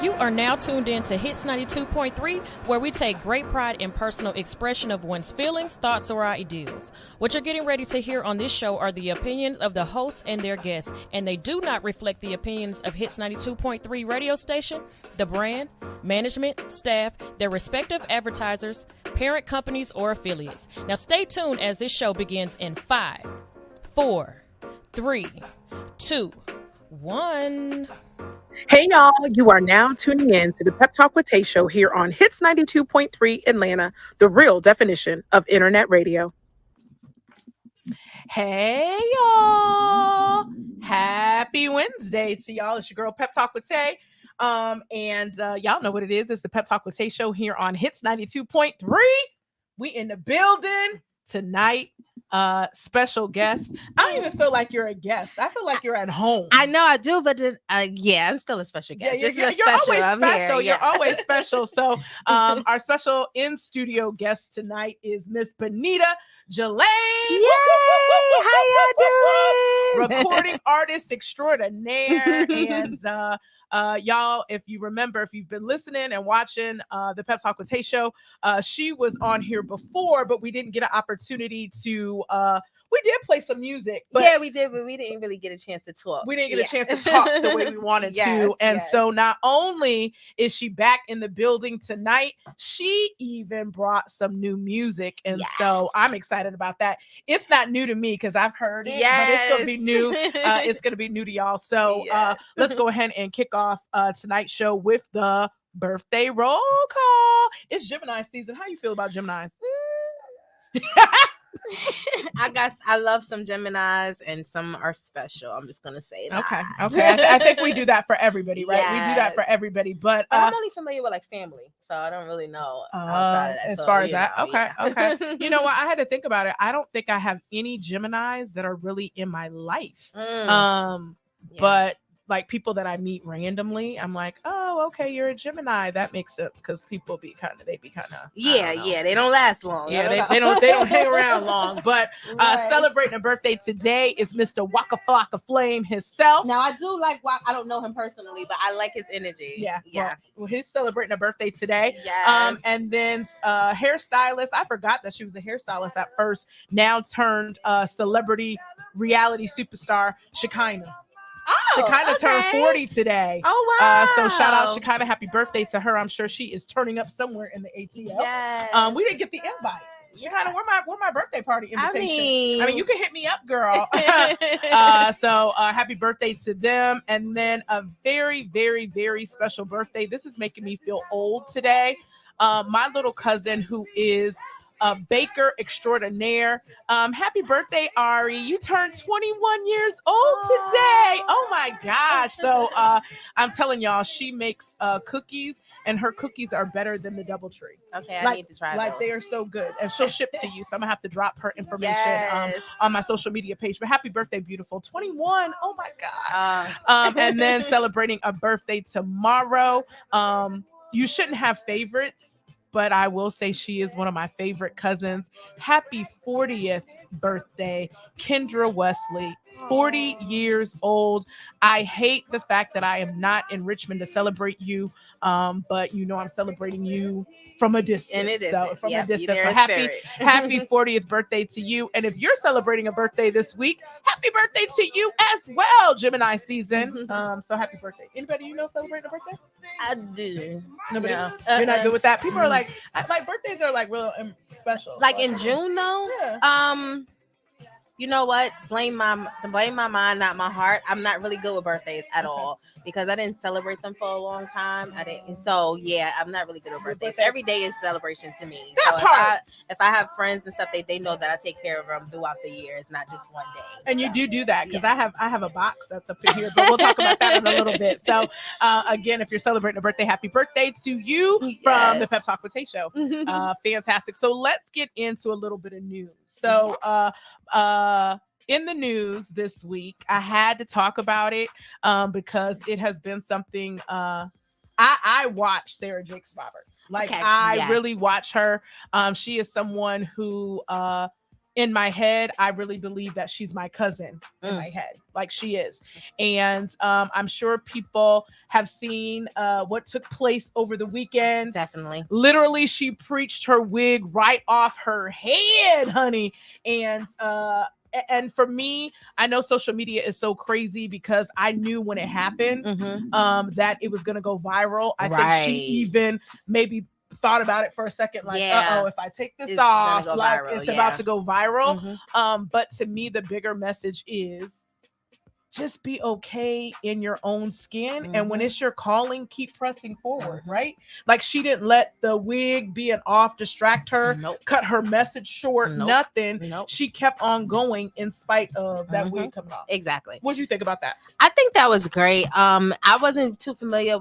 You are now tuned in to Hits 92.3, where we take great pride in personal expression of one's feelings, thoughts, or ideals. What you're getting ready to hear on this show are the opinions of the hosts and their guests, and they do not reflect the opinions of Hits 92.3 radio station, the brand, management, staff, their respective advertisers, parent companies, or affiliates. Now stay tuned as this show begins in 5, 4, 3, 2, 1. Hey y'all, you are now tuning in to the Pep Talk Tae Show here on Hits 92.3 Atlanta, the real definition of internet radio. Hey y'all, happy Wednesday to y'all. It's your girl Pep Talk with Tae. And y'all know what it is. It's the Pep Talk with Tae Show here on Hits 92.3. We in the building tonight. Special guest. I don't even feel like you're a guest. I feel like you're at home. I know I do, but yeah, I'm still a special guest. Yeah, you're always special. You're always special. So our special in-studio guest tonight is Miss Bonita, Jalane. Yay! How y'all doing? Recording artist extraordinaire. And y'all, if you remember, if you've been listening and watching the Pep Talk with Tae Show, she was on here before, but we didn't get an opportunity to we did play some music. But yeah, we did, but we didn't really get a chance to talk. We didn't get a chance to talk the way we wanted to. And so not only is she back in the building tonight, she even brought some new music. And so I'm excited about that. It's not new to me because I've heard it, but it's going to be new. It's going to be new to y'all. So let's go ahead and kick off tonight's show with the birthday roll call. It's Gemini season. How you feel about Geminis? I love some Geminis and some are special. I'm just gonna say that. Okay. I think we do that for everybody, right? Yes. We do that for everybody, but I'm only familiar with like family, so I don't really know outside of that. As far as that. Okay. You know what? I had to think about it. I don't think I have any Geminis that are really in my life. But like people that I meet randomly, I'm like, oh, okay, you're a Gemini. That makes sense because people be kind of, they don't last long. Yeah, they don't hang around long. But celebrating a birthday today is Mr. Waka Flocka Flame himself. Now I do like I don't know him personally, but I like his energy. Yeah. Well, he's celebrating a birthday today. Yes. And then hairstylist. I forgot that she was a hairstylist at first. Now turned celebrity reality superstar Shekinah. Shekinah turned 40 today. Oh, wow. So shout out Shekinah. Happy birthday to her. I'm sure she is turning up somewhere in the ATL. Yes. We didn't get the invite. Shekinah, where my birthday party invitation? I mean, you can hit me up, girl. So happy birthday to them. And then a very, very, very special birthday. This is making me feel old today. My little cousin who is a baker extraordinaire. Happy birthday, Ari. You turned 21 years old today. Oh my gosh. So I'm telling y'all, she makes cookies and her cookies are better than the DoubleTree. Okay, I need to try those. They are so good. And she'll ship to you. So I'm gonna have to drop her information on my social media page. But happy birthday, beautiful. 21. Oh my God. And then celebrating a birthday tomorrow. You shouldn't have favorites, but I will say she is one of my favorite cousins. Happy 40th birthday, Kendra Wesley, 40 years old. I hate the fact that I am not in Richmond to celebrate you, but you know I'm celebrating you from a distance. A distance. So happy 40th birthday to you. And if you're celebrating a birthday this week, happy birthday to you as well, Gemini season. So happy birthday. Anybody you know celebrating a birthday? I do. Nobody? No. You're not good with that? People are like birthdays are like real special. Like in June though? Yeah. You know what? Blame my mind, not my heart. I'm not really good with birthdays at all because I didn't celebrate them for a long time. So yeah, I'm not really good with birthdays. Every day is celebration to me. So if I have friends and stuff, they know that I take care of them throughout the year. It's not just one day. And you do that because I have a box that's up in here, but we'll talk about that in a little bit. So again, if you're celebrating a birthday, happy birthday to you from the Pep Talk Tae Show. Fantastic. So let's get into a little bit of news. So in the news this week, I had to talk about it because it has been something. I watch Sarah Jakes Roberts. Really watch her. She is someone who in my head, I really believe that she's my cousin in my head, like she is. And I'm sure people have seen what took place over the weekend. Definitely. Literally, she preached her wig right off her head, honey. And for me, I know social media is so crazy because I knew when it happened that it was going to go viral. I think she even maybe thought about it for a second, like, if I take this off, like it's about to go viral. But to me, the bigger message is just be okay in your own skin. And when it's your calling, keep pressing forward, right? Like she didn't let the wig being off distract her, cut her message short, nothing. She kept on going in spite of that wig coming off. Exactly. What do you think about that? I think that was great. I wasn't too familiar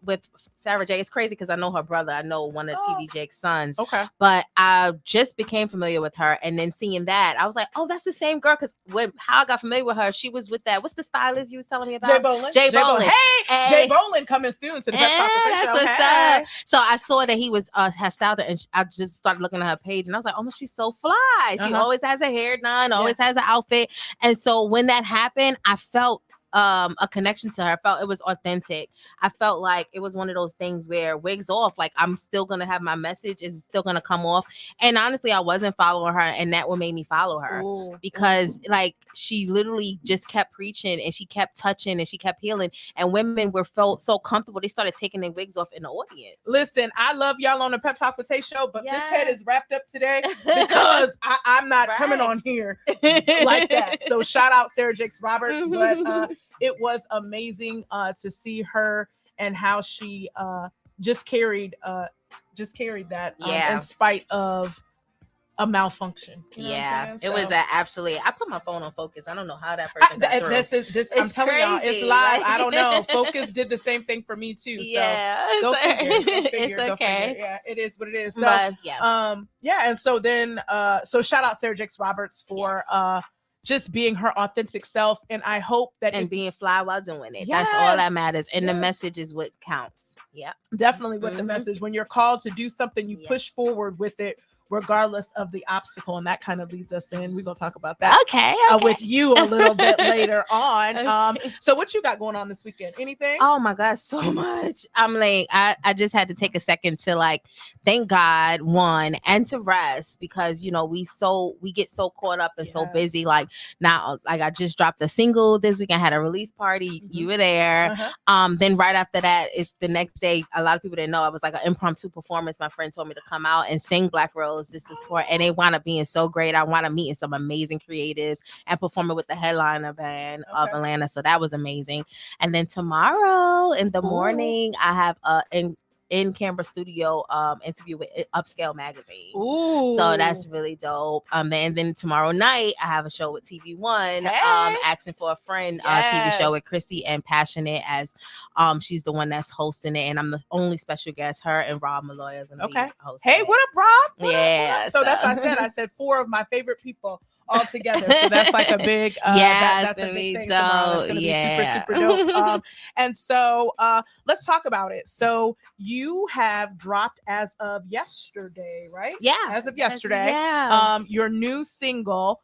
with Sarah J. It's crazy because I know her brother. I know one of TD Jake's sons. Okay. But I just became familiar with her. And then seeing that, I was like, oh, that's the same girl. Because how I got familiar with her, she was with that. What's the stylist you was telling me about? Jay Bolin. Jay Bolin. Hey, Jay Bolin coming soon to the Pep Talk Tae Show. Hey. So I saw that he was has styled her, and I just started looking at her page, and I was like, oh, she's so fly. She always has her hair done, always has an outfit. And so when that happened, I felt a connection to her. I felt it was authentic. I felt like it was one of those things where wigs off, like I'm still gonna have my message, is still gonna come off. And honestly, I wasn't following her, and that what made me follow her. Because like she literally just kept preaching, and she kept touching, and she kept healing, and women were felt so comfortable they started taking their wigs off in the audience. Listen, I love y'all on the Pep Talk Tae Show, but this head is wrapped up today because I'm not coming on here like that. So shout out Sarah Jakes Roberts, but it was amazing to see her and how she just carried that in spite of a malfunction. You know it was absolutely. I put my phone on focus. I don't know how that person got through. I'm telling y'all, it's live. I don't know. Focus did the same thing for me too. So go figure. It's okay. Yeah, it is what it is. So but, and so then so shout out Sarah Jakes Roberts for just being her authentic self, and I hope that being fly while doing it. That's all that matters, and the message is what counts. Yeah, definitely with the message. When you're called to do something, you push forward with it, regardless of the obstacle, and that kind of leads us in. We're gonna talk about that with you a little bit later on. So what you got going on this weekend? Anything? Oh my God, so much. I'm like, I just had to take a second to like thank God, one, and to rest, because you know we get so caught up and so busy. Like now, like I just dropped a single this week. I had a release party. You were there. Then right after that, it's the next day. A lot of people didn't know, I was like an impromptu performance. My friend told me to come out and sing Black Rose. This is for, and they wound up being so great. I wound up meeting some amazing creatives and performing with the headliner band of Atlanta. So that was amazing. And then tomorrow in the morning, I have in Canberra studio interview with Upscale Magazine. So that's really dope. And then tomorrow night I have a show with TV1, Asking for a Friend TV show with Chrissy and Passionate, as she's the one that's hosting it, and I'm the only special guest. Her and Rob Malloy are gonna be hosting it. What up, Rob? What up? So that's what I said 4 of my favorite people all together. So that's like a big that's a big thing tomorrow. It's gonna be super dope. And so let's talk about it. So you have dropped as of yesterday, right? As of yesterday. Your new single,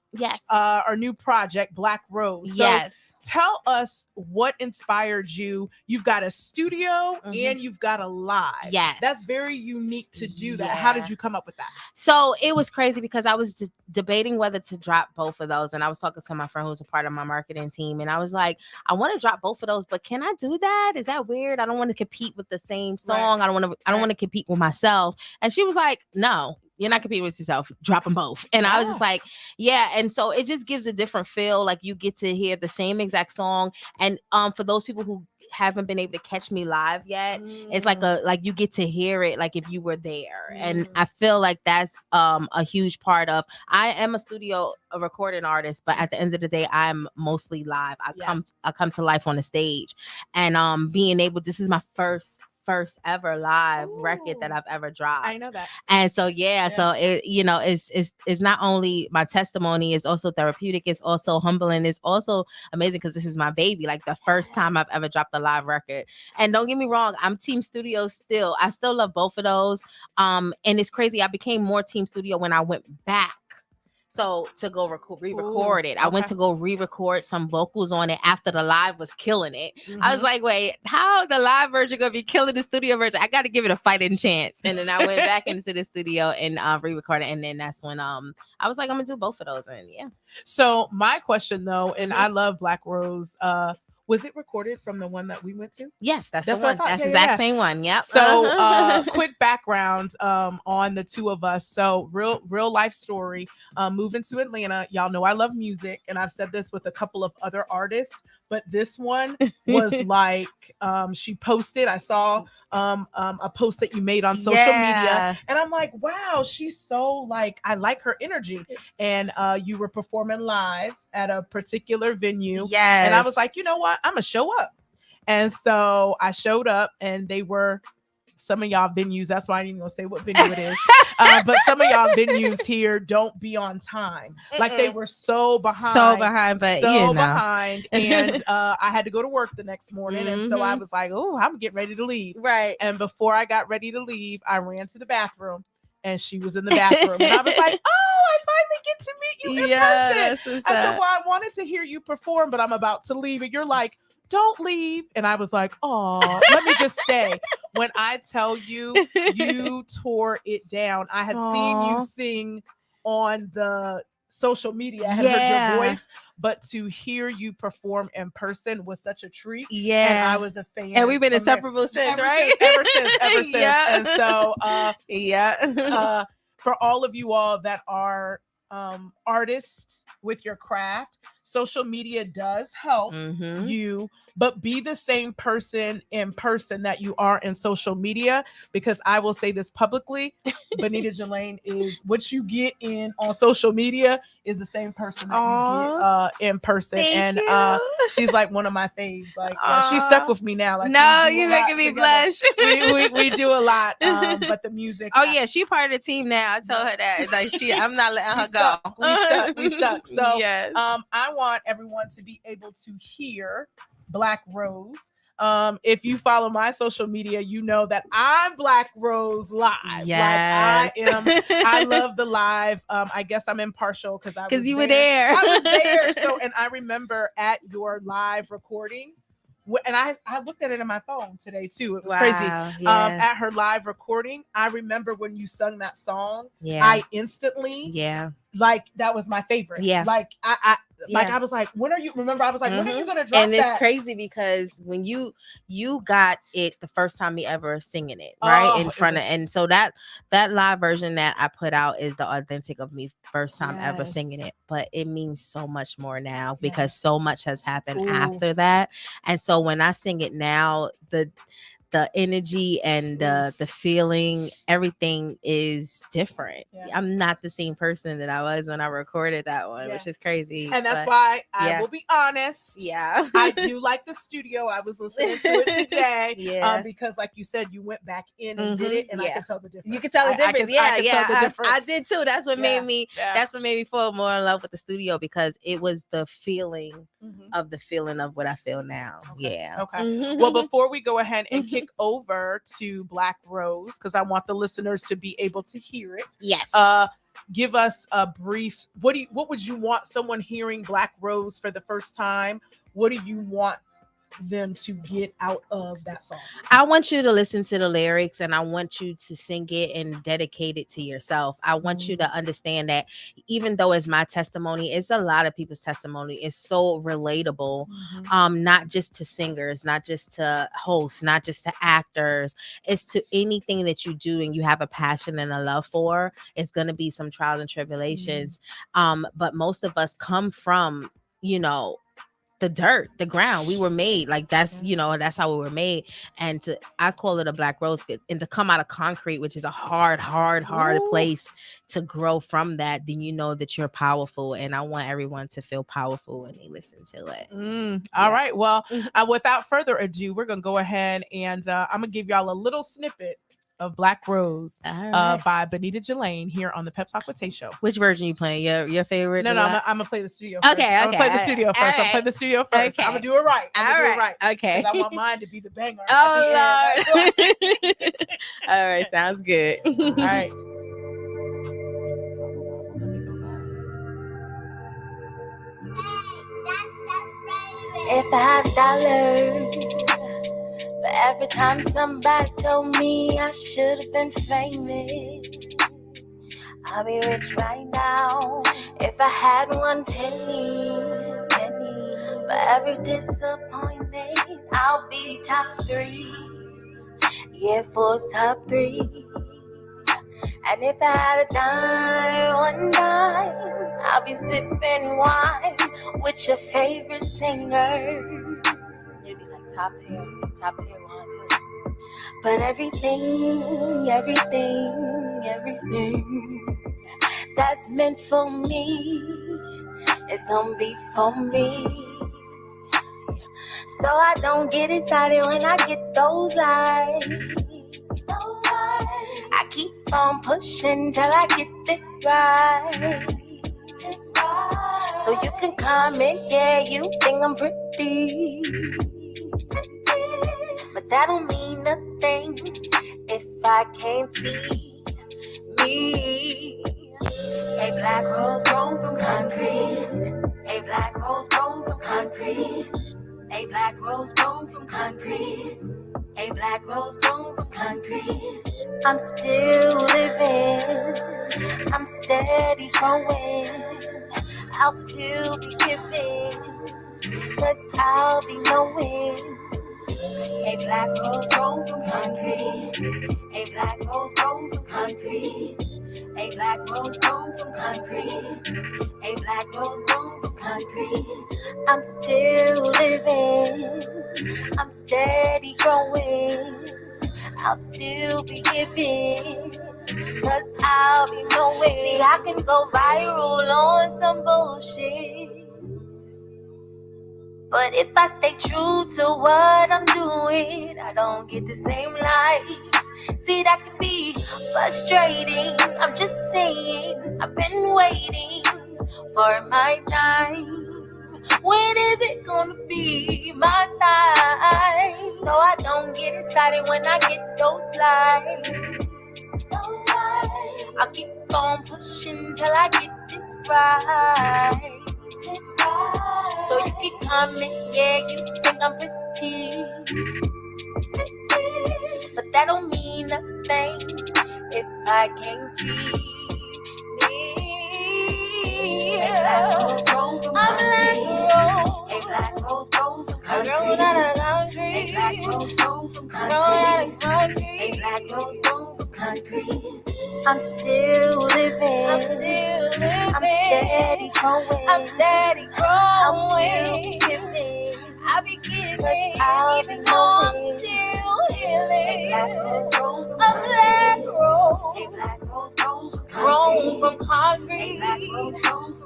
or new project, Black Rose. So tell us what inspired you. You've got a studio and you've got a live. That's very unique to do that. How did you come up with that? So it was crazy because I was debating whether to drop both of those. And I was talking to my friend who's a part of my marketing team. And I was like, I want to drop both of those, but can I do that? Is that weird? I don't want to compete with the same song. I don't want to compete with myself. And she was like, no. You're not competing with yourself. Drop them both. And I was just like, and so it just gives a different feel. Like you get to hear the same exact song. And for those people who haven't been able to catch me live yet, it's like you get to hear it like if you were there. And I feel like that's a huge part of, I am a recording artist, but at the end of the day, I'm mostly live. I come to life on the stage. And being able, this is my first ever live record that I've ever dropped. I know that. And so so it, it's not only my testimony, it's also therapeutic, it's also humbling, it's also amazing because this is my baby, like the first time I've ever dropped a live record. And don't get me wrong, I'm Team Studio still. I still love both of those. And it's crazy, I became more Team Studio when I went back. So to go re-record it, I went to go re-record some vocals on it after the live was killing it. I was like, wait, how the live version gonna be killing the studio version? I got to give it a fighting chance. And then I went back into the studio and re-recorded, and then that's when I was like, I'm gonna do both of those, and yeah. So my question though, and I love Black Rose. Was it recorded from the one that we went to? Yes, that's the one. That's the exact same one. Yep. So quick background on the two of us. So real life story. Moving to Atlanta. Y'all know I love music, and I've said this with a couple of other artists, but this one was like she posted. I saw a post that you made on social media, and I'm like, wow, she's so like, I like her energy. And you were performing live at a particular venue. Yes. And I was like, you know what? I'm gonna show up. And so I showed up, and they were some of y'all venues. That's why I didn't even say what venue it is. But some of y'all venues here don't be on time. Like they were so behind, but behind. And I had to go to work the next morning. And so I was like, oh, I'm getting ready to leave. Right. And before I got ready to leave, I ran to the bathroom, and she was in the bathroom. And I was like, oh, I finally get to meet you in person. I said, well, I wanted to hear you perform, but I'm about to leave. And you're like, don't leave. And I was like, oh, let me just stay. When I tell you, you tore it down. I had seen you sing on the social media. I had heard your voice, but to hear you perform in person was such a treat. Yeah. And I was a fan. And we've been inseparable since, right? Ever since. Yeah. And so, for all of you all that are artists with your craft, social media does help you, but be the same person in person that you are in social media, because I will say this publicly, Bonita Jalane is what you get on social media is the same person that you get in person. Thank and you. She's like one of my faves. Like she's stuck with me now. Like, no, you're making me blush. we do a lot, but the music. Oh yeah, she part of the team now. I told her that. Like I'm not letting her go. We stuck. So yes. I want everyone to be able to hear Black Rose. If you follow my social media, you know that I'm Black Rose live. Yes. Like I love the live. I guess I'm impartial because you were there. I was there. So, and I remember at your live recording, and I looked at it on my phone today too. It was crazy. Yeah. At her live recording, I remember when you sung that song. Yeah. I instantly. Yeah. Like that was my favorite. Yeah. Like I was like, when are you? Remember, I was like, when are you gonna drop that? And it's crazy because when you got it the first time you ever singing it, right, in front of, and so that live version that I put out is the authentic of me first time ever singing it. But it means so much more now because so much has happened after that, and so when I sing it now, the energy and the feeling, everything is different. Yeah. I'm not the same person that I was when I recorded that one, which is crazy. And that's why I will be honest. Yeah. I do like the studio. I was listening to it today because like you said, you went back in and did it, and I could tell the difference. You can tell the difference. I did too. That's what made me fall more in love with the studio, because it was the feeling of what I feel now. Okay. Yeah. Okay. Well, before we go ahead and kick over to Black Rose, because I want the listeners to be able to hear it. Yes. Give us a brief. What would you want someone hearing Black Rose for the first time? What do you want them to get out of that song? I want you to listen to the lyrics, and I want you to sing it and dedicate it to yourself. I want you to understand that even though it's my testimony, it's a lot of people's testimony. It's so relatable, not just to singers, not just to hosts, not just to actors. It's to anything that you do and you have a passion and a love for. It's going to be some trials and tribulations. But most of us come from, the dirt, the ground. We were made like that's, that's how we were made. And I call it a Black Rose, and to come out of concrete, which is a hard place to grow from that, then you know that you're powerful. And I want everyone to feel powerful when they listen to it. All right. Well, without further ado, we're going to go ahead and I'm going to give y'all a little snippet of Black Rose by Bonita Jalane here on the Pep Talk Tae Show. Which version you playing? Your favorite? No, I'm gonna play the studio first. Okay. I'm gonna play the studio first. Right. I'll play the studio first. Okay. I'm gonna do it right. Okay. Because I want mine to be the banger. Oh, Lord. All right. Sounds good. All right. If I had $1 for every time somebody told me I should have been famous, I'll be rich right now. If I had 1 penny for every disappointment, I'll be top 3. Yeah, Forbes top 3. And if I had a dime, 1 dime, I'll be sipping wine with your favorite singer. It'd be like top tier 1, 2. But everything that's meant for me is gonna be for me. So I don't get excited when I get those likes. I keep on pushing till I get this right. So you can comment, yeah, you think I'm pretty. But that don't mean nothing if I can't see me. A black rose grown from concrete. A black rose grown from concrete. A black rose grown from concrete. A black rose grown from concrete. I'm still living. I'm steady growing. I'll still be giving, 'cause I'll be knowing. A black rose grown from concrete. A black rose grown from concrete. A black rose grown from concrete. A black rose grown from concrete. I'm still living. I'm steady growing. I'll still be giving, 'cause I'll be knowing. See, I can go viral on some bullshit, but if I stay true to what I'm doing, I don't get the same likes. See, that can be frustrating. I'm just saying, I've been waiting for my time. When is it gonna be my time? So I don't get excited when I get those likes. I'll keep on pushing till I get this right. So you can comment, yeah, you think I'm pretty. But that don't mean nothing if I can't see me. A black rose grown from concrete. A black rose grown from concrete. A black rose grown from concrete. A black rose grown from concrete. I'm still living. I'm steady growing. I'll still be giving. I'll be giving, even though I'm still healing. A black rose grown from concrete.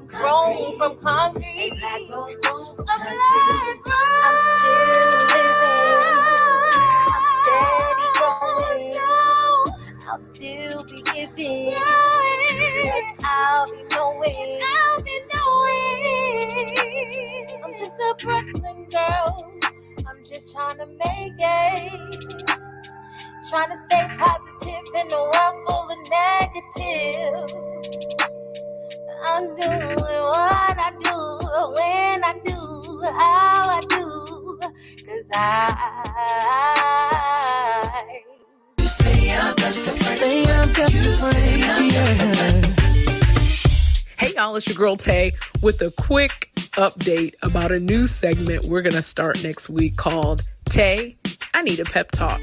Grown from concrete. A black rose. I'm still living. I'm steady growing. I'll still be giving, 'cause I'll be knowing. I'm just a Brooklyn girl. I'm just trying to make it. Trying to stay positive in a world full of negative. I'm doing what I do, when I do, how I do, 'cause Hey y'all, it's your girl Tay with a quick update about a new segment we're going to start next week called Tay, I Need a Pep Talk.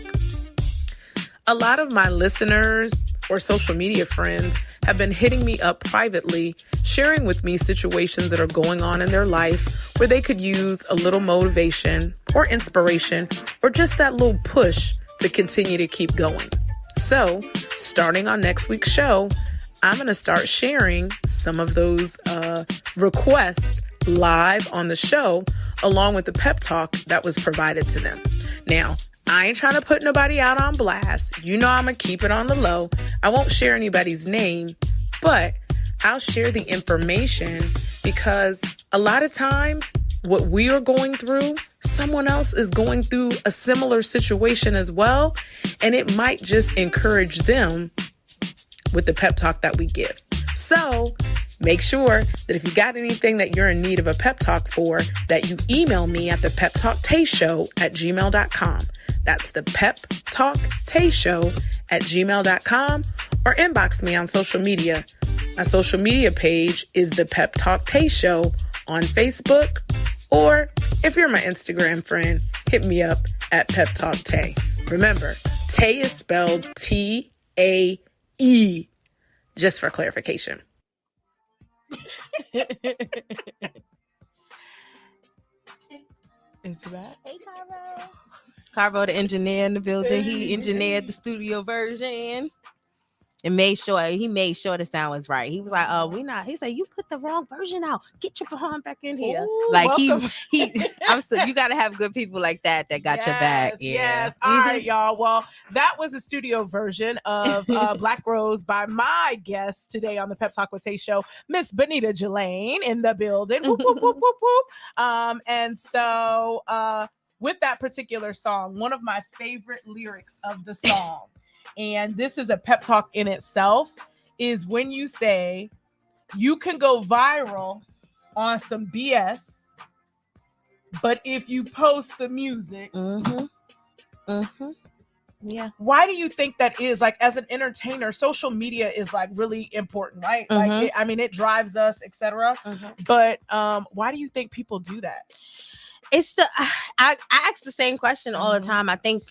A lot of my listeners or social media friends have been hitting me up privately, sharing with me situations that are going on in their life where they could use a little motivation or inspiration or just that little push to continue to keep going. So, starting on next week's show, I'm going to start sharing some of those requests live on the show, along with the pep talk that was provided to them. Now, I ain't trying to put nobody out on blast. You know I'm going to keep it on the low. I won't share anybody's name, but I'll share the information because a lot of times what we are going through, someone else is going through a similar situation as well, and it might just encourage them with the pep talk that we give. So Make sure that if you got anything that you're in need of a pep talk for, that you email me at the Pep Talk Tae Show at gmail.com. That's the Pep Talk Tae Show at gmail.com, or inbox me on social media. My social media page is the Pep Talk Tae Show on Facebook, or if you're my Instagram friend, hit me up at Pep Talk Tae. Remember, Tae is spelled T-A-E, just for clarification. Is that? Hey, Caro. Caro, the engineer in the building. He engineered the studio version and made sure the sound was right. He was like, "Oh, we not." He said, "You put the wrong version out. Get your behind back in here." Ooh, like welcome. I'm so you got to have good people like that got your back. Yeah. Yes. All right, y'all. Well, that was a studio version of Black Rose by my guest today on the Pep Talk with Tae Show, Miss Bonita Jalane in the building. Whoop, whoop, whoop, whoop, whoop. And so with that particular song, one of my favorite lyrics of the song, and this is a pep talk in itself, is when you say you can go viral on some BS, but if you post the music, yeah. Why do you think that is? Like, as an entertainer, social media is like really important, right? Like, it drives us, etc. But why do you think people do that? It's I ask the same question all the time. I think,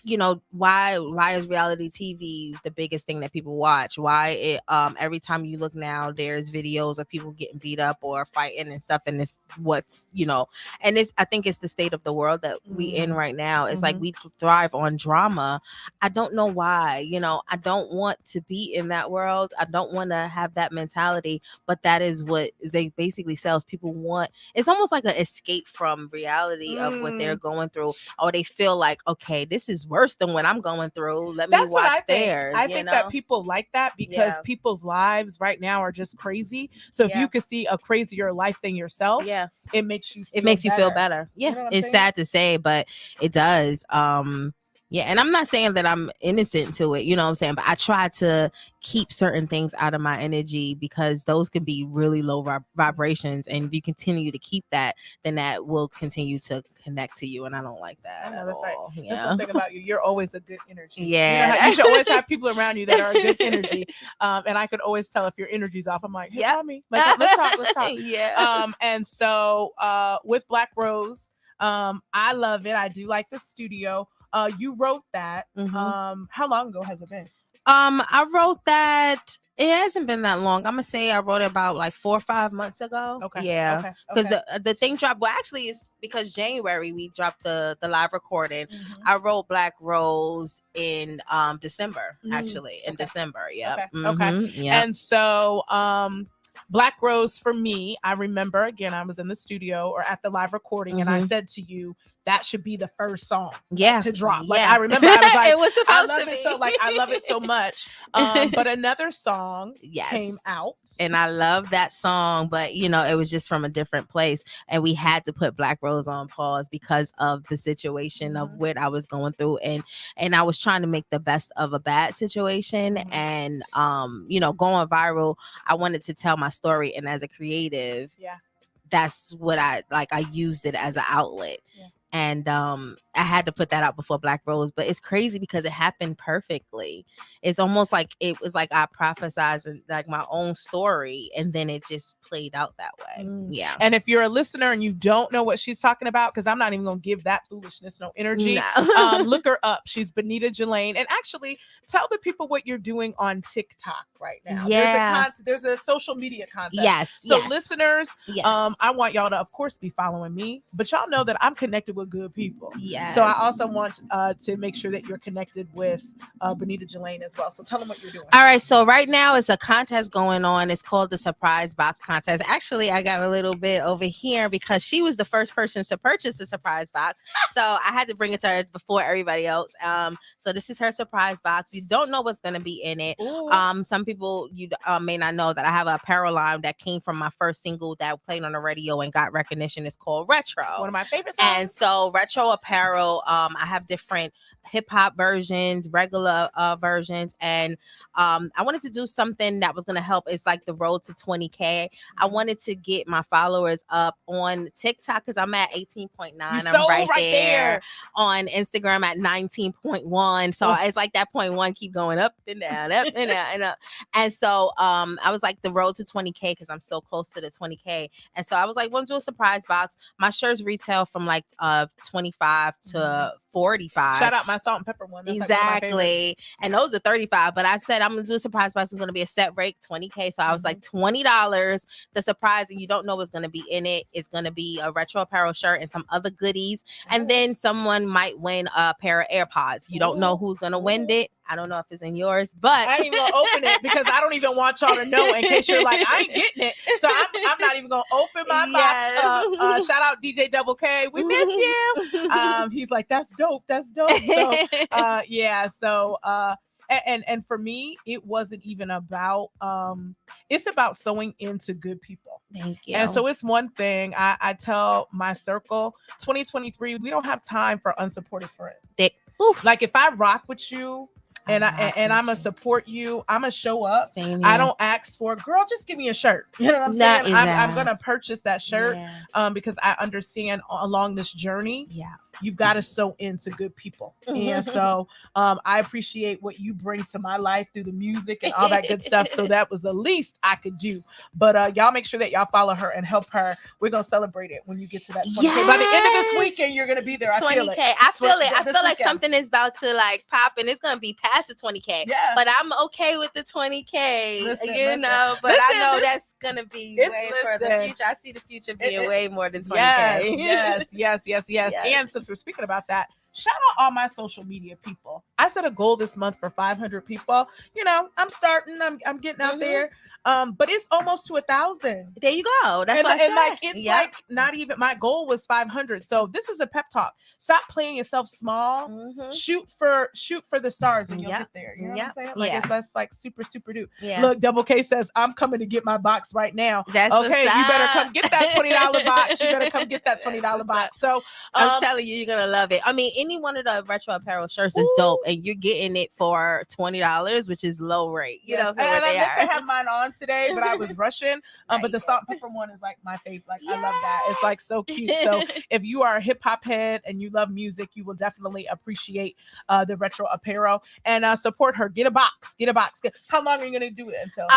why is reality TV the biggest thing that people watch? Why it every time you look now, there's videos of people getting beat up or fighting and stuff, and it's and I think it's the state of the world that we in right now. It's like we thrive on drama. I don't know why. I don't want to be in that world. I don't want to have that mentality, but that is what they basically sells. People want. It's almost like an escape from reality of what they're going through, or they feel like, okay, this is worse than what I'm going through. Let me watch theirs. I think that people like that because people's lives right now are just crazy. So if you could see a crazier life than yourself, it makes you feel better. Yeah, you know it's sad to say, but it does. And I'm not saying that I'm innocent to it, you know what I'm saying? But I try to keep certain things out of my energy because those can be really low vibrations. And if you continue to keep that, then that will continue to connect to you. And I don't like that. I know, that's all. right. That's one thing about you. You're always a good energy. Yeah. You should always have people around you that are a good energy. And I could always tell if your energy's off. I'm like, hey, call me. Like, let's talk. Yeah. And so with Black Rose, I love it. I do like the studio. You wrote that. How long ago has it been? I wrote that. It hasn't been that long. I'm gonna say I wrote it about like 4 or 5 months ago. Okay. Yeah. Because the thing dropped. Well, actually, it's because January we dropped the live recording. I wrote Black Rose in December. Actually, in December. Yeah. Okay. Yeah. And so Black Rose for me, I remember again, I was in the studio or at the live recording, and I said to you, that should be the first song to drop. Like, I remember I was like, it was supposed I love to it be. so, like, I love it so much. But another song came out. And I love that song, but it was just from a different place. And we had to put Black Rose on pause because of the situation of what I was going through. And I was trying to make the best of a bad situation. And going viral, I wanted to tell my story. And as a creative, that's what I used it as an outlet. And I had to put that out before Black Rose, but it's crazy because it happened perfectly. It's almost like it was like I prophesized like my own story, and then it just played out that way. Yeah. And if you're a listener and you don't know what she's talking about, because I'm not even gonna give that foolishness no energy, look her up. She's Bonita Jalane. And actually tell the people what you're doing on TikTok right now. There's a social media contest. Yes. So listeners, I want y'all to of course be following me, but y'all know that I'm connected with good people. Yes. So I also want to make sure that you're connected with Bonita Jalane as well. So tell them what you're doing. All right. So right now it's a contest going on. It's called the Surprise Box Contest. Actually, I got a little bit over here because she was the first person to purchase the surprise box. So I had to bring it to her before everybody else. So this is her surprise box. You don't know what's going to be in it. Some people you may not know that I have a apparel line that came from my first single that played on the radio and got recognition. It's called Retro. One of my favorite songs. And so so retro apparel, I have different hip hop versions, regular versions, and I wanted to do something that was going to help. It's like the road to 20K. I wanted to get my followers up on TikTok because I'm at 18.9. I'm right there. On Instagram at 19.1. So it's like that 0.1 keep going up and down, up and down and up. And so I was like the road to 20K because I'm so close to the 20K. And so I was like, we'll do a surprise box. My shirts retail from like 25 to 45. Shout out my salt and pepper one. That's exactly. Like and those are 35. But I said I'm gonna do a surprise box. It's gonna be a set rate, 20K. So I was like $20. The surprise, and you don't know what's gonna be in it. It's gonna be a retro apparel shirt and some other goodies. And then someone might win a pair of AirPods. You don't know who's gonna win it. I don't know if it's in yours, but I ain't even gonna open it because I don't even want y'all to know in case you're like, I ain't getting it. So I'm not even gonna open my box. Shout out DJ Double K. We miss you. He's like, that's dope. That's dope. So yeah. So and for me, it wasn't even about it's about sewing into good people. Thank you. And so it's one thing I tell my circle, 2023, we don't have time for unsupported friends. Like if I rock with you and I'm gonna support you, I'm gonna show up. Same I don't ask for, girl, just give me a shirt. You know what I'm saying? I'm gonna purchase that shirt because I understand along this journey. Yeah. You've got to sew into good people. And so I appreciate what you bring to my life through the music and all that good stuff. So that was the least I could do. But y'all make sure that y'all follow her and help her. We're going to celebrate it when you get to that 20K. Yes. By the end of this weekend, you're going to be there. I 20K. feel it. I feel like something is about to like pop and it's going to be past the 20K. Yeah. But I'm okay with the 20K, Listen. know, but I know that's going to be way for the future. I see the future being way more than 20K. Yes. And since we're speaking about that, shout out all my social media people. I set a goal this month for 500 people. You know, I'm starting. I'm getting out there. But it's almost to 1,000. There you go. That's what and like it's like not even my goal was 500. So this is a pep talk. Stop playing yourself small. Shoot for the stars, and you'll get there. You know what I'm saying? Like that's like super dude. Yeah. Look, Double K says I'm coming to get my box right now. That's okay. You better come get that $20 box. You better come get that $20 box. So I'm telling you, you're gonna love it. I mean, any one of the retro apparel shirts is dope, and you're getting it for $20, which is low rate. You know, and I meant to have mine on today, but I was rushing. But the salt and pepper one is like my favorite. Like I love that. It's like so cute. So if you are a hip hop head and you love music, you will definitely appreciate the retro apparel and support her. Get a box. How long are you gonna do it until?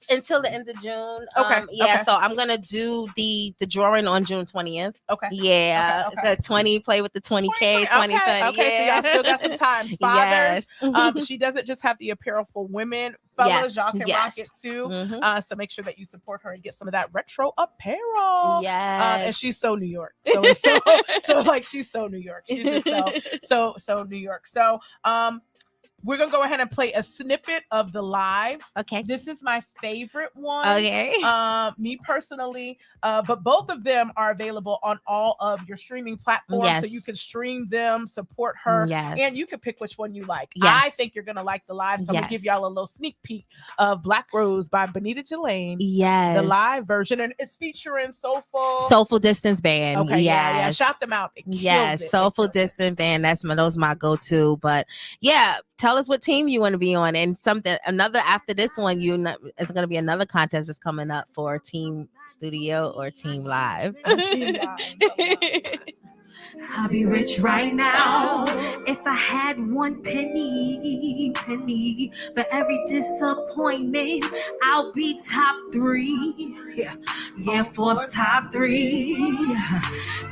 Until the end of June. Okay. So I'm gonna do the drawing on June 20th. Okay. Yeah. Okay. So 20, play with the 20K, 2020. Okay. So y'all still got some time. Fathers. She doesn't just have the apparel for women. Fellas, y'all can rock it too. So make sure that you support her and get some of that retro apparel. Yes. And she's so New York. So like she's so New York. She's just so New York. So we're going to go ahead and play a snippet of the live. Okay. This is my favorite one. Okay. Me personally. But both of them are available on all of your streaming platforms. Yes. So you can stream them, support her. Yes. And you can pick which one you like. Yes. I think you're going to like the live. So I'm going to give y'all a little sneak peek of Black Rose by Bonita Jalane. Yes. The live version. And it's featuring Soulful Distance Band. Okay. Yes. Yeah. Shout them out. Soulful Distance Band. Those are my go-to. But yeah, tell us what team you want to be on, and another after this one. It's going to be another contest that's coming up for Team Studio or Team Live. I'll be rich right now if I had one penny for every disappointment. I'll be top 3. Yeah, Forbes top 3.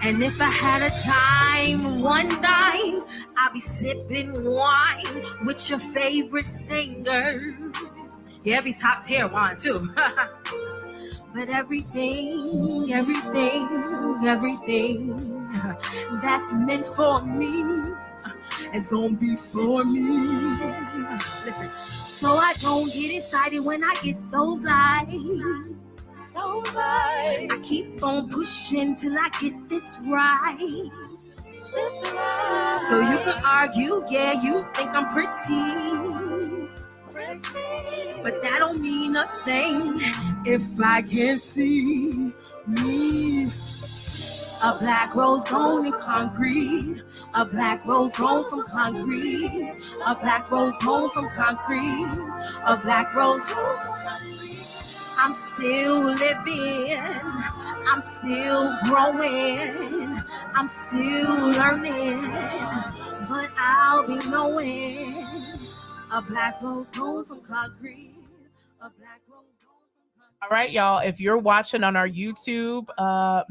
And if I had a dime, one dime, I'll be sipping wine with your favorite singers. Yeah, be top tier wine too. But everything that's meant for me is gonna be for me. Listen, so I don't get excited when I get those likes. I keep on pushing till I get this right. So you can argue, yeah, you think I'm pretty, but that don't mean nothing if I can't see me. A black rose grown in concrete. A black rose grown from concrete. A black rose grown from concrete. A black rose. I'm still living. I'm still growing. I'm still learning. But I'll be knowing. A black rose grown from concrete. A black rose. All right, y'all. If you're watching on our YouTube,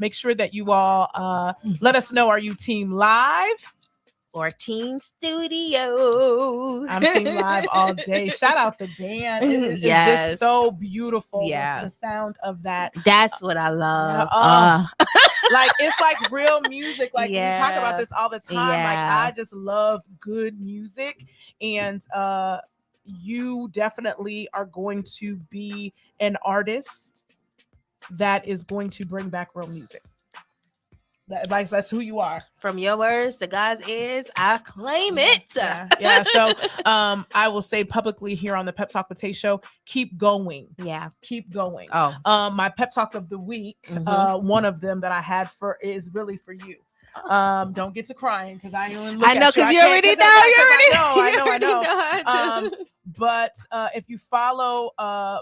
make sure that you all let us know. Are you team live or Team Studio? I'm team live all day. Shout out the band. It's just so beautiful. Yeah. The sound of that. That's what I love. Like it's like real music. Like we talk about this all the time. Like I just love good music, and you definitely are going to be an artist that is going to bring back real music. That's who you are. From your words to God's ears, I claim it. Yeah. So I will say publicly here on the Pep Talk Tae Show, keep going. Yeah. Keep going. Oh. My Pep Talk of the week, one of them that I had is really for you. Don't get to crying because I know because you already know. I know. But if you follow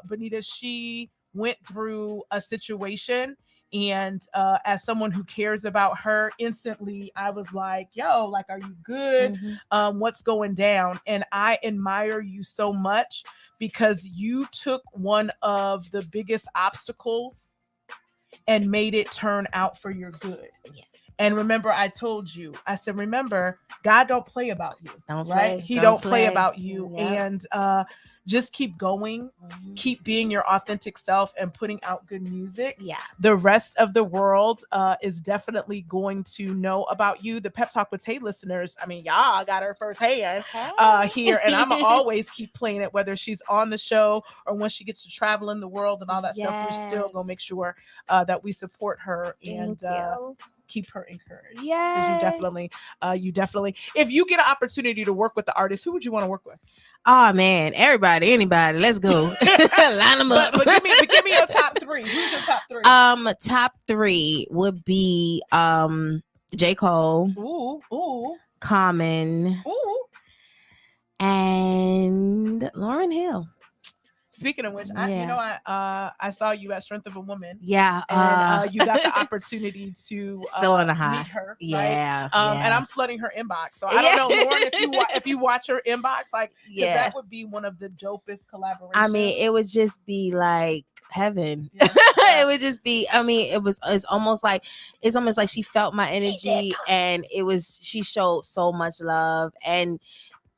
Bonita, she went through a situation, and as someone who cares about her, instantly I was like, yo, like, are you good? What's going down? And I admire you so much because you took one of the biggest obstacles and made it turn out for your good. Yeah. And remember, I told you, I said, remember, God don't play about you, right? He don't play about you. Yep. And just keep going, keep being your authentic self and putting out good music. Yeah. The rest of the world is definitely going to know about you. The Pep Talk with Tae listeners, I mean, y'all got her firsthand here. And I'm always keep playing it, whether she's on the show or when she gets to travel in the world and all that stuff. We're still going to make sure that we support her and keep her encouraged. Yeah. You definitely, if you get an opportunity to work with the artist, who would you want to work with? Oh man, everybody, anybody, let's go. Line them up. But give me your top three. Who's your top three? Top three would be J. Cole. Ooh. Common. Ooh. And Lauryn Hill. Speaking of which, I saw you at Strength of a Woman. Yeah. And you got the opportunity to still on the high. Meet her. Yeah, right? And I'm flooding her inbox. So I don't know, Lauren, if you watch her inbox, like, that would be one of the dopest collaborations. I mean, it would just be like heaven. Yeah. It would just be, I mean, it's almost like she felt my energy, and she showed so much love. And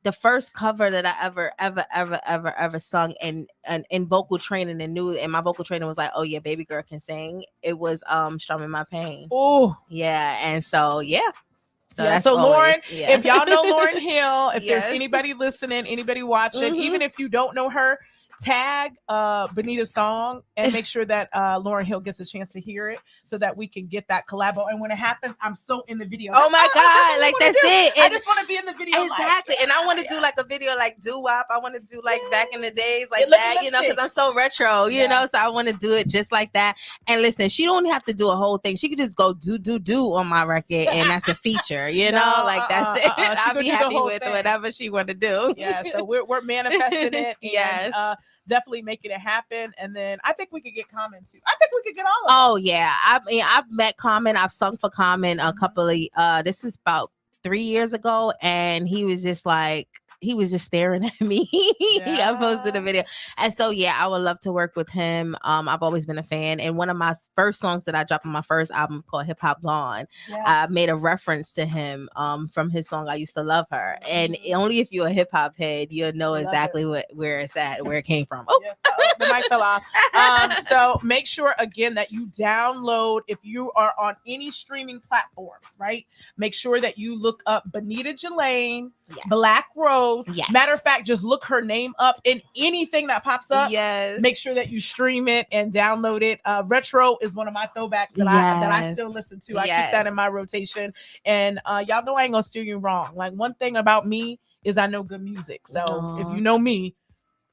the first cover that I ever sung in vocal training and knew, and my vocal trainer was like, oh yeah, baby girl can sing. It was Strumming My Pain. Oh yeah. And so So Lauren, if y'all know Lauryn Hill, if there's anybody listening, anybody watching, even if you don't know her, tag Bonita's song and make sure that Lauryn Hill gets a chance to hear it so that we can get that collabo. And when it happens, I'm so in the video. Oh my God, like that's it. I just want to be in the video. Exactly. And I want to do like a video like doo-wop. I want to do like back in the days like that, because I'm so retro, you know, so I want to do it just like that. And listen, she don't have to do a whole thing. She could just go do on my record and that's a feature, you know, like that's it. I'll be happy with whatever she want to do. Yeah, so we're manifesting it. And, definitely making it happen. And then I think we could get Common too. I think we could get all of them. Oh yeah. I mean, I've met Common. I've sung for Common a couple of this was about 3 years ago, and he was just staring at me. I posted a video. And so I would love to work with him. I've always been a fan. And one of my first songs that I dropped on my first album is called Hip Hop Gone. I made a reference to him from his song I Used to Love Her. And only if you're a hip hop head, you'll know exactly where it's at, where it came from. Oh, yes, the mic fell off. So make sure again that you download, if you are on any streaming platforms, right? Make sure that you look up Bonita Jalane, Black Rose. Matter of fact, just look her name up in anything that pops up. Make sure that you stream it and download it. Retro is one of my throwbacks that I still listen to. I keep that in my rotation. And y'all know I ain't gonna steer you wrong. Like, one thing about me is I know good music. So if you know me,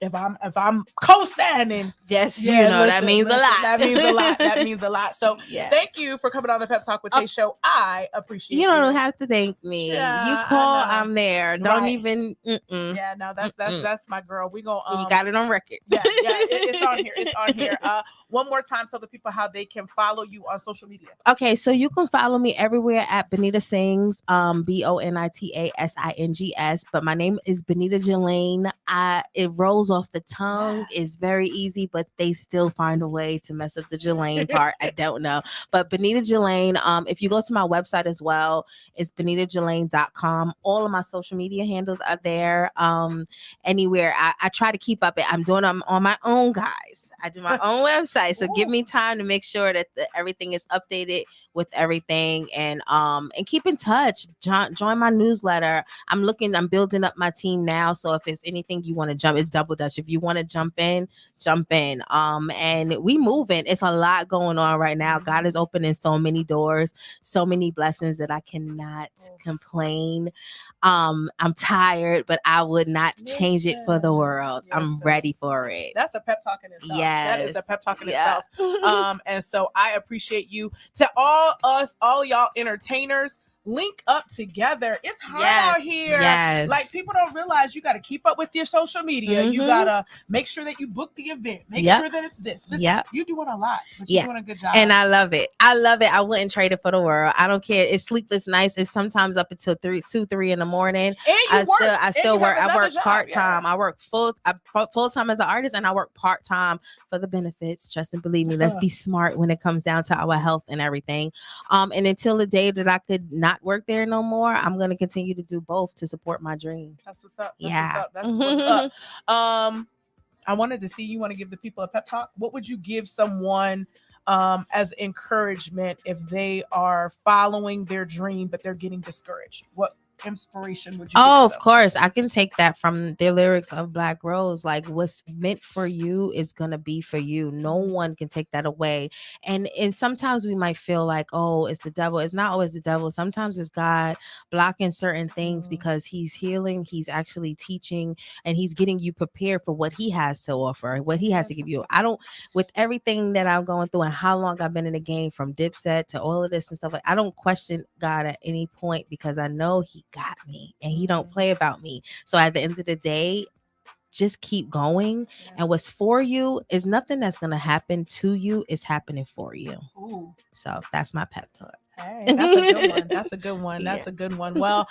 if I'm co-signing, yes, that means a lot. That means a lot. That means a lot. So thank you for coming on the Pep Talk with Tae Show. I appreciate you. Don't have to thank me. You call, I'm there. Don't even. Yeah, no, that's my girl. We go. You got it on record. Yeah, it's on here. It's on here. One more time, tell the people how they can follow you on social media. Okay, so you can follow me everywhere at Bonita Sings, BONITA SINGS. But my name is Bonita Jalane. It rolls off the tongue. It's very easy, but they still find a way to mess up the Jalane part. I don't know. But Bonita Jalane, if you go to my website as well, it's bonitajalane.com. All of my social media handles are there. Anywhere. I try to keep up it. I'm doing them on my own, guys. I do my own website. So give me time to make sure that everything is updated with everything, and keep in touch. Join my newsletter. I'm building up my team now. So if it's anything you want to jump, it's Double Dutch. If you want to jump in. And we moving. It's a lot going on right now. God is opening so many doors, so many blessings that I cannot complain. I'm tired, but I would not change it for the world. I'm ready for it. That's a pep talk in itself. Yes. That is a pep talk in itself. And so I appreciate you. To all y'all entertainers, link up together. It's hard out here. Yes. Like, people don't realize you got to keep up with your social media. You got to make sure that you book the event. Make sure that it's this. You're doing a lot, but you're doing a good job. And I love it. I wouldn't trade it for the world. I don't care. It's sleepless nights. It's sometimes up until 3 in the morning. And I still work. I work part-time. Yeah. I work full-time as an artist, and I work part-time for the benefits. Trust and believe me. Let's be smart when it comes down to our health and everything. And until the day that I could not work there no more, I'm going to continue to do both to support my dream. That's what's up. That's what's up. I wanted to see, you want to give the people a pep talk. What would you give someone as encouragement if they are following their dream but they're getting discouraged? What inspiration would you give of them? Course, I can take that from the lyrics of Black Rose. Like, what's meant for you is gonna be for you. No one can take that away. And sometimes we might feel like, oh, it's the devil. It's not always the devil. Sometimes it's God blocking certain things because he's healing, he's actually teaching, and he's getting you prepared for what he has to offer, what he has to give you. With everything that I'm going through and how long I've been in the game, from Dipset to all of this and stuff, like, I don't question God at any point, because I know he got me and he don't play about me. So at the end of the day, just keep going. And what's for you is nothing that's going to happen to you. It's happening for you. So that's my pep talk. Hey, that's a good one. That's a good one. That's a good one. Well,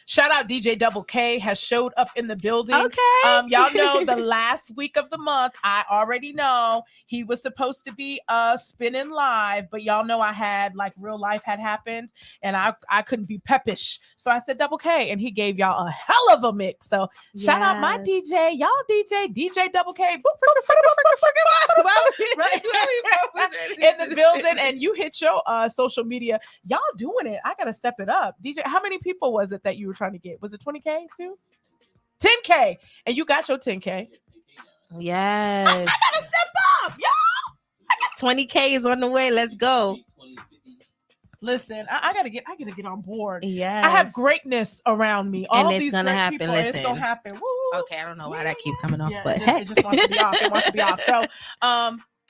shout out DJ Double K has showed up in the building. Okay. Y'all know the last week of the month, I already know he was supposed to be spinning live, but y'all know I had, like, real life had happened and I couldn't be peppish. So I said Double K, and he gave y'all a hell of a mix. So shout out my DJ, y'all DJ Double K. In the building, and you hit your social media. Y'all doing it. I gotta step it up. DJ, how many people was it that you were trying to get? Was it 20K too? 10K. And you got your 10K. Yes. I gotta step up, y'all. 20K is on the way. Let's go. Listen, I gotta get on board. Yeah. I have greatness around me. All and it's these gonna happen. People, listen. It's gonna happen. Woo. Okay, I don't know why that keep coming off, but it just wants to be off. It wants to be off. So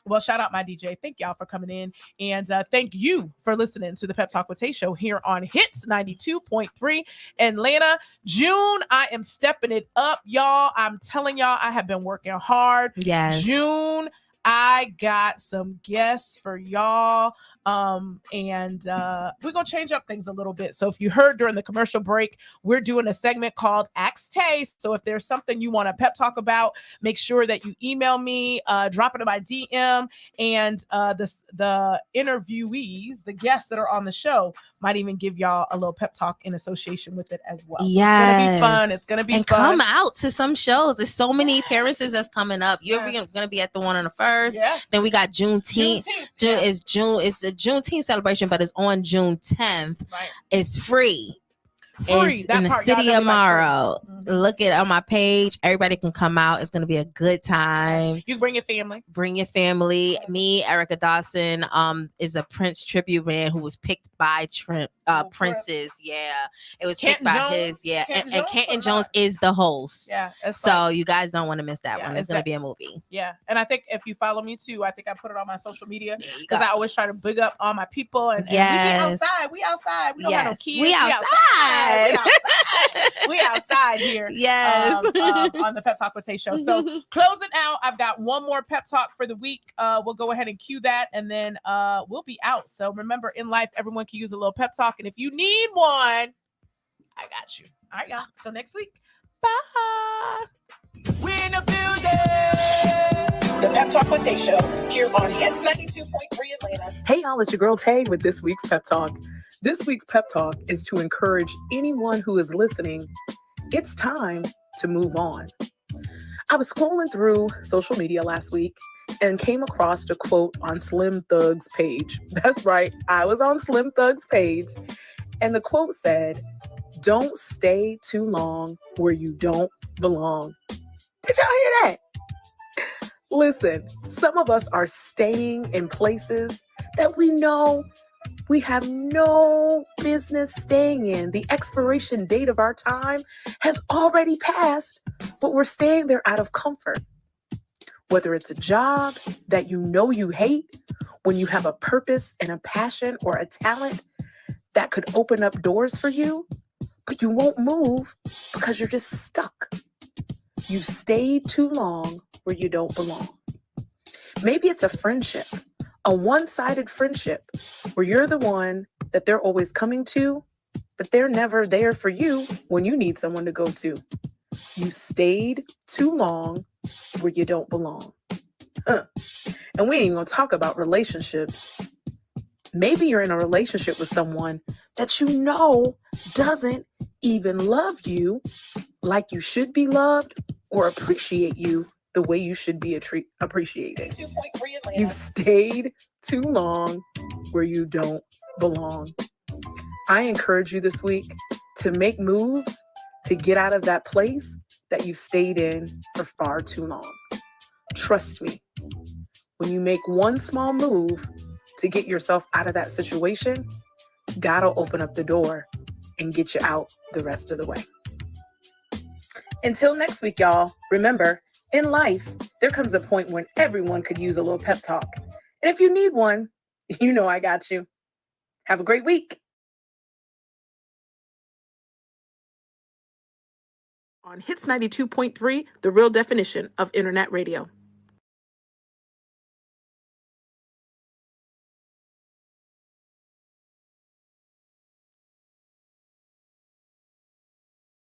well, shout out my DJ. Thank y'all for coming in. And thank you for listening to the Pep Talk with Tae Show here on Hits 92.3 Atlanta. June, I am stepping it up, y'all. I'm telling y'all, I have been working hard. Yes. June, I got some guests for y'all. And we're gonna change up things a little bit. So if you heard during the commercial break, we're doing a segment called Ask Tay. So if there's something you want to pep talk about, make sure that you email me, drop it in my DM, and the interviewees, the guests that are on the show, might even give y'all a little pep talk in association with it as well. So it's gonna be fun. It's gonna be fun. Come out to some shows. There's so many appearances that's coming up. You're gonna be at the one on the 1st. Yeah. Then we got Juneteenth. It's the Juneteenth celebration, but it's on June 10th. Right. It's free. It's That in the part, city of Morrow. Look it on my page. Everybody can come out. It's gonna be a good time. You bring your family. Bring your family. Me, Erica Dawson, is a Prince tribute band who was picked by Prince's. Yeah, it was Kenton picked by Jones. his. Yeah, Kenton and Jones Kenton put Jones is the host. Yeah, it's So like, you guys don't want to miss that Yeah, one. It's gonna be a movie. yeah, and I think if you follow me too, I think I put it on my social media There you because go. I always try to big up all my people and Yes. we be outside. We outside. We don't have no Yes. kids. We outside. We outside here. Yes. On the Pep Talk Tae Show. So closing out, I've got one more pep talk for the week. We'll go ahead and cue that, and then we'll be out. So remember, in life, everyone can use a little pep talk, and if you need one, I got you. All right, y'all. So next week, bye. We're in the building. The Pep Talk Tae Show here on Hits 92.3 Atlanta. Hey, y'all, it's your girl Tay with this week's Pep Talk. This week's Pep Talk is to encourage anyone who is listening. It's time to move on. I was scrolling through social media last week and came across a quote on Slim Thug's page. That's right, I was on Slim Thug's page, and the quote said, "Don't stay too long where you don't belong." Did y'all hear that? Listen, some of us are staying in places that we know we have no business staying in. The expiration date of our time has already passed, but we're staying there out of comfort. Whether it's a job that you know you hate, when you have a purpose and a passion or a talent that could open up doors for you, but you won't move because you're just stuck. You've stayed too long where you don't belong. Maybe it's a friendship, a one-sided friendship where you're the one that they're always coming to, but they're never there for you when you need someone to go to. You stayed too long where you don't belong. And we ain't even gonna talk about relationships. Maybe you're in a relationship with someone that you know doesn't even love you like you should be loved or appreciate you the way you should be appreciated. You've stayed too long where you don't belong. I encourage you this week to make moves to get out of that place that you've stayed in for far too long. Trust me, when you make one small move to get yourself out of that situation, God will open up the door and get you out the rest of the way. Until next week, y'all, remember, in life, there comes a point when everyone could use a little pep talk. And if you need one, you know I got you. Have a great week. On Hits 92.3, the real definition of internet radio.